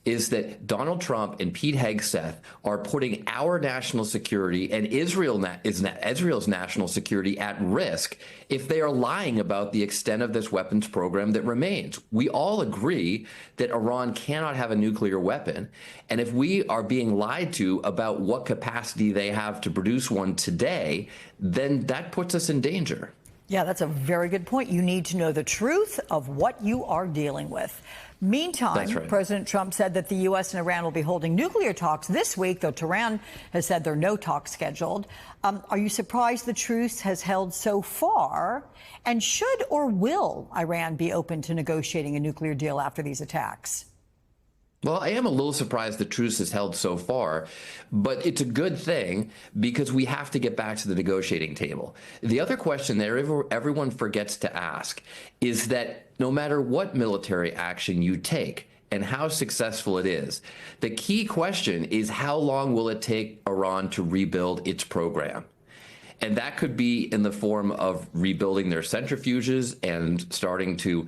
is that Donald Trump and Pete Hegseth are putting our national security and Israel's national security at risk if they are lying about the extent of this weapons program that remains. We all agree that Iran cannot have a nuclear weapon. And if we are being lied to about what capacity they have to produce one today, then that puts us in danger. Yeah, that's a very good point. You need to know the truth of what you are dealing with. Meantime, right. President Trump said that the U.S. and Iran will be holding nuclear talks this week, though Tehran has said there are no talks scheduled. Are you surprised the truce has held so far? And should or will Iran be open to negotiating a nuclear deal after these attacks? Well, I am a little surprised the truce has held so far, but it's a good thing because we have to get back to the negotiating table. The other question that everyone forgets to ask is that no matter what military action you take and how successful it is, the key question is how long will it take Iran to rebuild its program? And that could be in the form of rebuilding their centrifuges and starting to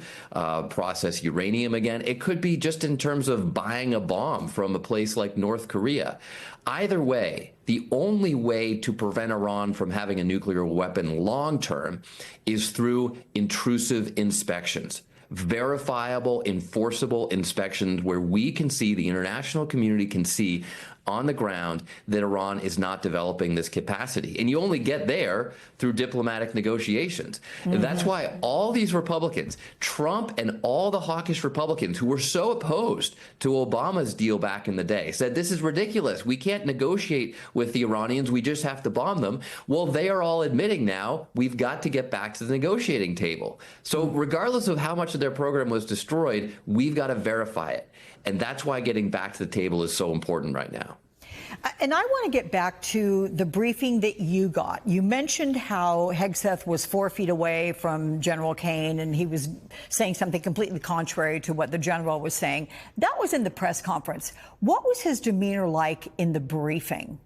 process uranium again. It could be just in terms of buying a bomb from a place like North Korea. Either way, the only way to prevent Iran from having a nuclear weapon long term is through intrusive inspections. Verifiable, enforceable inspections where we can see, the international community can see on the ground that Iran is not developing this capacity. And you only get there through diplomatic negotiations. And that's why all these Republicans, Trump and all the hawkish Republicans who were so opposed to Obama's deal back in the day, said this is ridiculous. We can't negotiate with the Iranians. We just have to bomb them. Well, they are all admitting now we've got to get back to the negotiating table. So regardless of how much of their program was destroyed, we've got to verify it. And that's why getting back to the table is so important right now. And I want to get back to the briefing that you got. You mentioned how Hegseth was 4 feet away from General Kane, and he was saying something completely contrary to what the general was saying. That was in the press conference. What was his demeanor like in the briefing?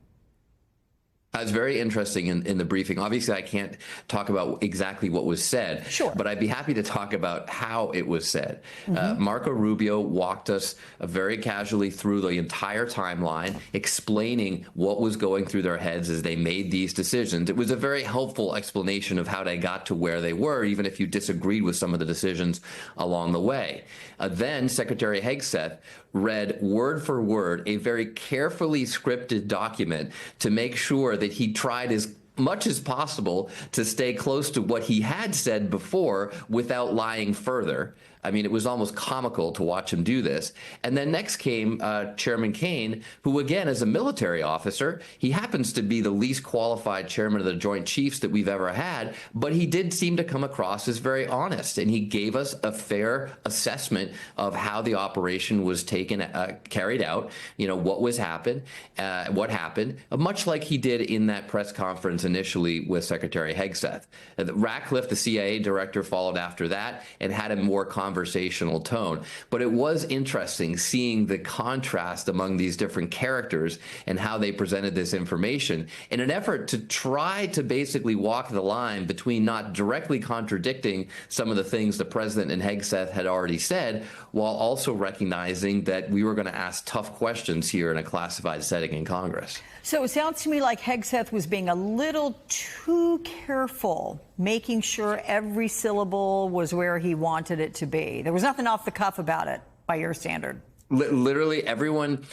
It was very interesting in the briefing. Obviously, I can't talk about exactly what was said, sure, but I'd be happy to talk about how it was said. Marco Rubio walked us very casually through the entire timeline, explaining what was going through their heads as they made these decisions. It was a very helpful explanation of how they got to where they were, even if you disagreed with some of the decisions along the way. Then Secretary Hegseth read word for word a very carefully scripted document to make sure that he tried as much as possible to stay close to what he had said before without lying further. I mean, it was almost comical to watch him do this. And then next came Chairman Kane, who, again, is a military officer. He happens to be the least qualified chairman of the Joint Chiefs that we've ever had, but he did seem to come across as very honest, and he gave us a fair assessment of how the operation was carried out, you know, what happened, much like he did in that press conference initially with Secretary Hegseth. Ratcliffe, the CIA director, followed after that and had a more conversational tone. But it was interesting seeing the contrast among these different characters and how they presented this information in an effort to try to basically walk the line between not directly contradicting some of the things the president and Hegseth had already said, while also recognizing that we were going to ask tough questions here in a classified setting in Congress. So it sounds to me like Hegseth was being a little too careful, making sure every syllable was where he wanted it to be. There was nothing off the cuff about it, by your standard. Literally everyone,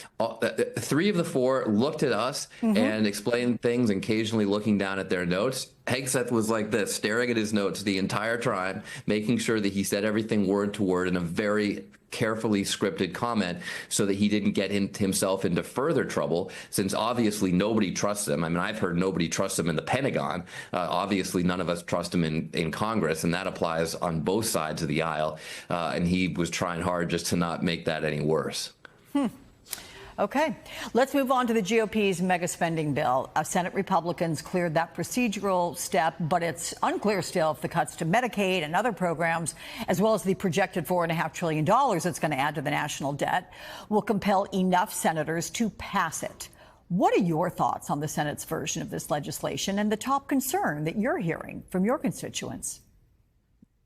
3 of the 4 looked at us and explained things, occasionally looking down at their notes. Hegseth was like this, staring at his notes the entire time, making sure that he said everything word to word in a very carefully scripted comment so that he didn't get himself into further trouble, since obviously nobody trusts him. I mean, I've heard nobody trusts him in the Pentagon. Obviously, none of us trust him in Congress, and that applies on both sides of the aisle. And he was trying hard just to not make that any worse. Okay, let's move on to the GOP's mega spending bill. Senate Republicans cleared that procedural step, but it's unclear still if the cuts to Medicaid and other programs, as well as the projected $4.5 trillion it's going to add to the national debt, will compel enough senators to pass it. What are your thoughts on the Senate's version of this legislation and the top concern that you're hearing from your constituents?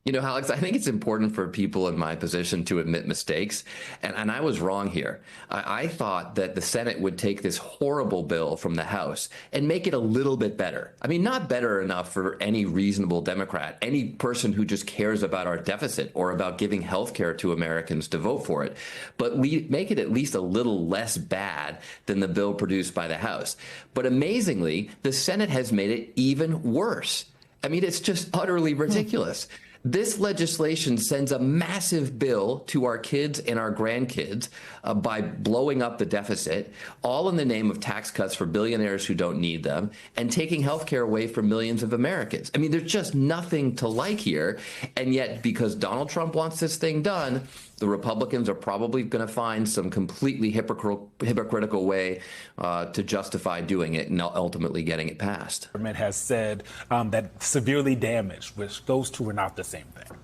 You know, Alex, I think it's important for people in my position to admit mistakes. And I was wrong here. I thought that the Senate would take this horrible bill from the House and make it a little bit better. I mean, not better enough for any reasonable Democrat, any person who just cares about our deficit or about giving health care to Americans to vote for it, but make it at least a little less bad than the bill produced by the House. But amazingly, the Senate has made it even worse. I mean, it's just utterly ridiculous. This legislation sends a massive bill to our kids and our grandkids by blowing up the deficit, all in the name of tax cuts for billionaires who don't need them, and taking health care away from millions of Americans. I mean, there's just nothing to like here. And yet, because Donald Trump wants this thing done, the Republicans are probably going to find some completely hypocritical way to justify doing it and ultimately getting it passed. The government has said that severely damaged, which those two are not the same thing.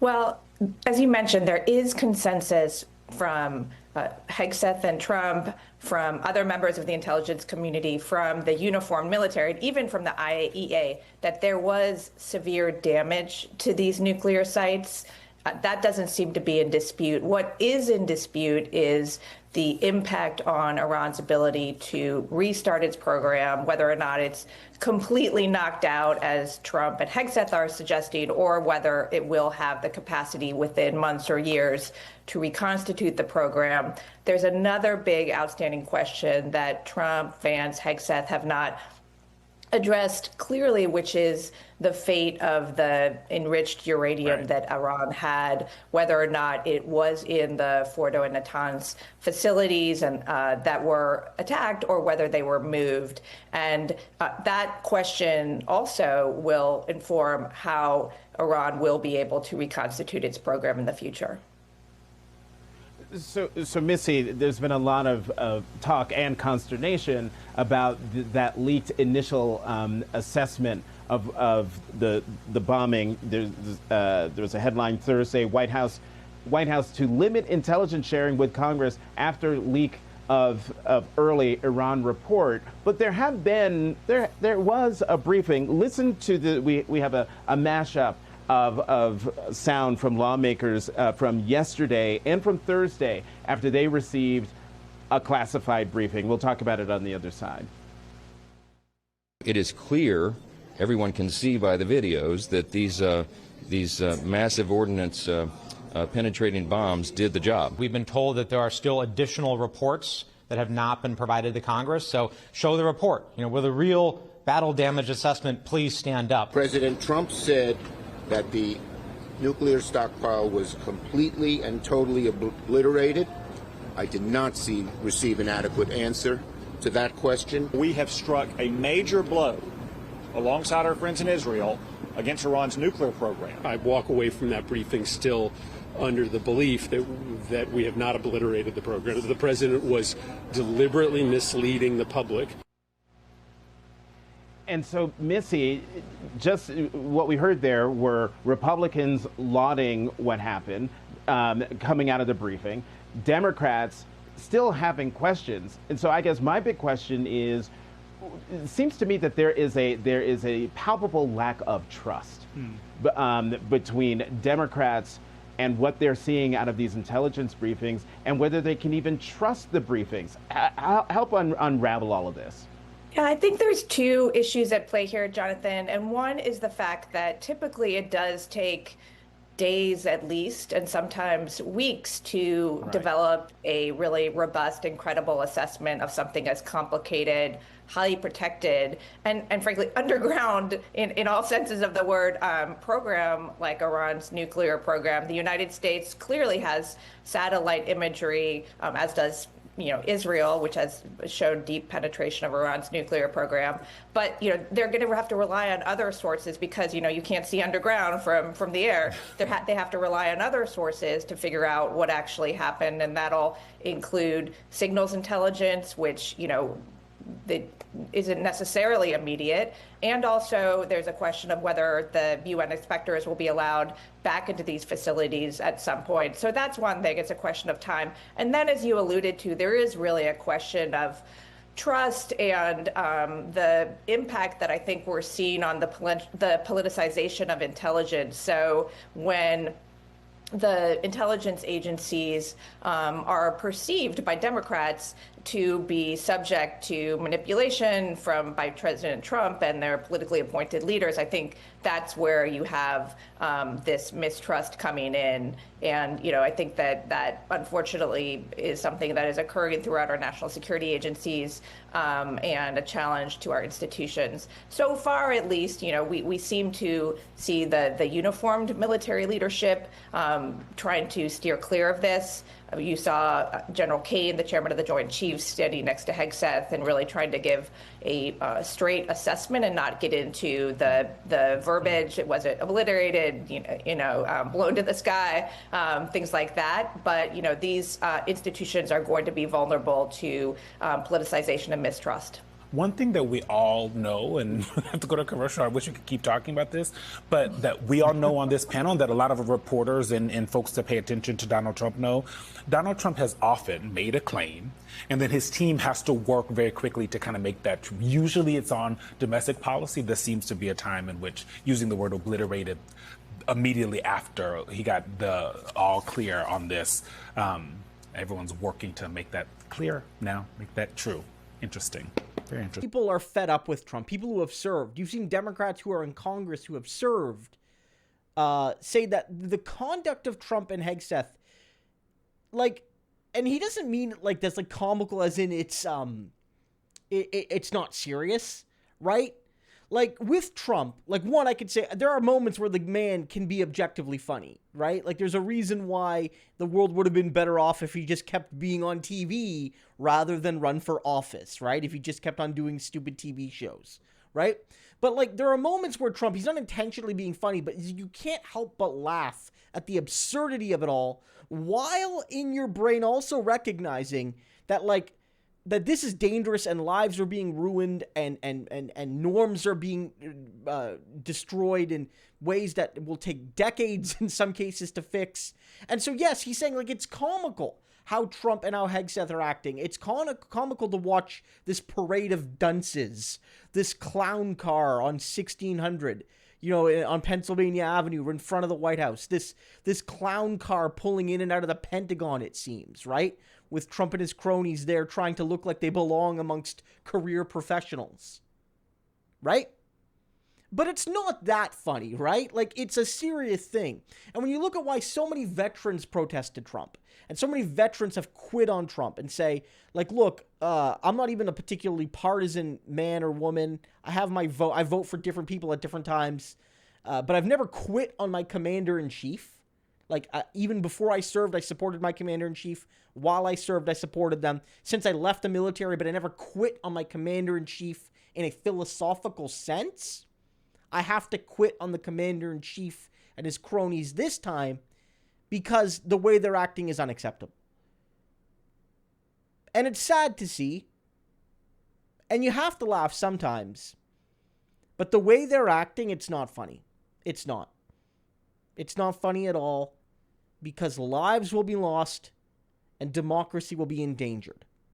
Well, as you mentioned, there is consensus from Hegseth and Trump, from other members of the intelligence community, from the uniformed military, and even from the IAEA, that there was severe damage to these nuclear sites. That doesn't seem to be in dispute. What is in dispute is the impact on Iran's ability to restart its program, whether or not it's completely knocked out, as Trump and Hegseth are suggesting, or whether it will have the capacity within months or years to reconstitute the program. There's another big outstanding question that Trump, Vance, Hegseth have not addressed clearly, which is the fate of the enriched uranium that Iran had, whether or not it was in the Fordo and Natanz facilities and that were attacked, or whether they were moved. And that question also will inform how Iran will be able to reconstitute its program in the future. So Missy, there's been a lot of talk and consternation about that leaked initial assessment of the bombing. There was a headline Thursday: White House to limit intelligence sharing with Congress after leak of early Iran report. But there was a briefing. Listen to we have a mashup of sound from lawmakers from yesterday and from Thursday after they received a classified briefing. We'll talk about it on the other side. It is clear, everyone can see by the videos, that these massive ordnance penetrating bombs did the job. We've been told that there are still additional reports that have not been provided to Congress. So show the report. You know, with a real battle damage assessment, please stand up. President Trump said that the nuclear stockpile was completely and totally obliterated. I did not receive an adequate answer to that question. We have struck a major blow alongside our friends in Israel against Iran's nuclear program. I walk away from that briefing still under the belief that we have not obliterated the program. The president was deliberately misleading the public. And so, Missy, just what we heard there were Republicans lauding what happened, coming out of the briefing, Democrats still having questions. And so I guess my big question is, it seems to me that there is a palpable lack of trust between Democrats and what they're seeing out of these intelligence briefings, and whether they can even trust the briefings. Help unravel all of this. Yeah, I think there's two issues at play here, Jonathan. And one is the fact that typically it does take days at least, and sometimes weeks, to develop a really robust and credible assessment of something as complicated, highly protected, and frankly underground in all senses of the word program like Iran's nuclear program. The United States clearly has satellite imagery, as does Israel, which has shown deep penetration of Iran's nuclear program. But, they're going to have to rely on other sources because, you can't see underground from the air. They have to rely on other sources to figure out what actually happened. And that'll include signals intelligence, which, that isn't necessarily immediate. And also there's a question of whether the UN inspectors will be allowed back into these facilities at some point. So that's one thing. It's a question of time. And then, as you alluded to, there is really a question of trust and the impact that I think we're seeing on the politicization of intelligence. So when the intelligence agencies are perceived by Democrats to be subject to manipulation by President Trump and their politically appointed leaders, I think that's where you have this mistrust coming in. And, I think that unfortunately is something that is occurring throughout our national security agencies and a challenge to our institutions. So far, at least, we seem to see the uniformed military leadership trying to steer clear of this. You saw General Kane, the chairman of the Joint Chiefs, standing next to Hegseth and really trying to give a straight assessment and not get into the verbiage. It wasn't obliterated, blown to the sky, things like that. But these institutions are going to be vulnerable to politicization and mistrust. One thing that we all know, and I have to go to commercial, I wish we could keep talking about this, but that we all know on this panel, that a lot of reporters and folks that pay attention to Donald Trump know, Donald Trump has often made a claim, and then his team has to work very quickly to kind of make that true. Usually it's on domestic policy. This seems to be a time in which using the word obliterated immediately after he got the all clear on this. Everyone's working to make that clear now, make that true. Interesting. Very interesting. People are fed up with Trump. People who have served. You've seen Democrats who are in Congress who have served say that the conduct of Trump and Hegseth, and he doesn't mean like that's like comical as in it's not serious, right? Like with Trump, one, I could say there are moments where the man can be objectively funny, right? Like there's a reason why the world would have been better off if he just kept being on TV rather than run for office, right? If he just kept on doing stupid TV shows, right? But there are moments where Trump, he's not intentionally being funny, but you can't help but laugh at the absurdity of it all, while in your brain also recognizing that that this is dangerous and lives are being ruined and norms are being destroyed in ways that will take decades in some cases to fix. And so, yes, he's saying it's comical how Trump and how Hegseth are acting. It's comical to watch this parade of dunces, this clown car on 1600, on Pennsylvania Avenue in front of the White House, this clown car pulling in and out of the Pentagon, it seems, right? With Trump and his cronies there trying to look like they belong amongst career professionals, right? But it's not that funny, right? It's a serious thing. And when you look at why so many veterans protested Trump, and so many veterans have quit on Trump and say, look, I'm not even a particularly partisan man or woman. I have my vote. I vote for different people at different times. But I've never quit on my commander-in-chief. Even before I served, I supported my commander-in-chief. While I served, I supported them. Since I left the military, but I never quit on my commander-in-chief in a philosophical sense. I have to quit on the commander-in-chief and his cronies this time because the way they're acting is unacceptable. And it's sad to see. And you have to laugh sometimes. But the way they're acting, it's not funny. It's not. It's not funny at all because lives will be lost and democracy will be endangered.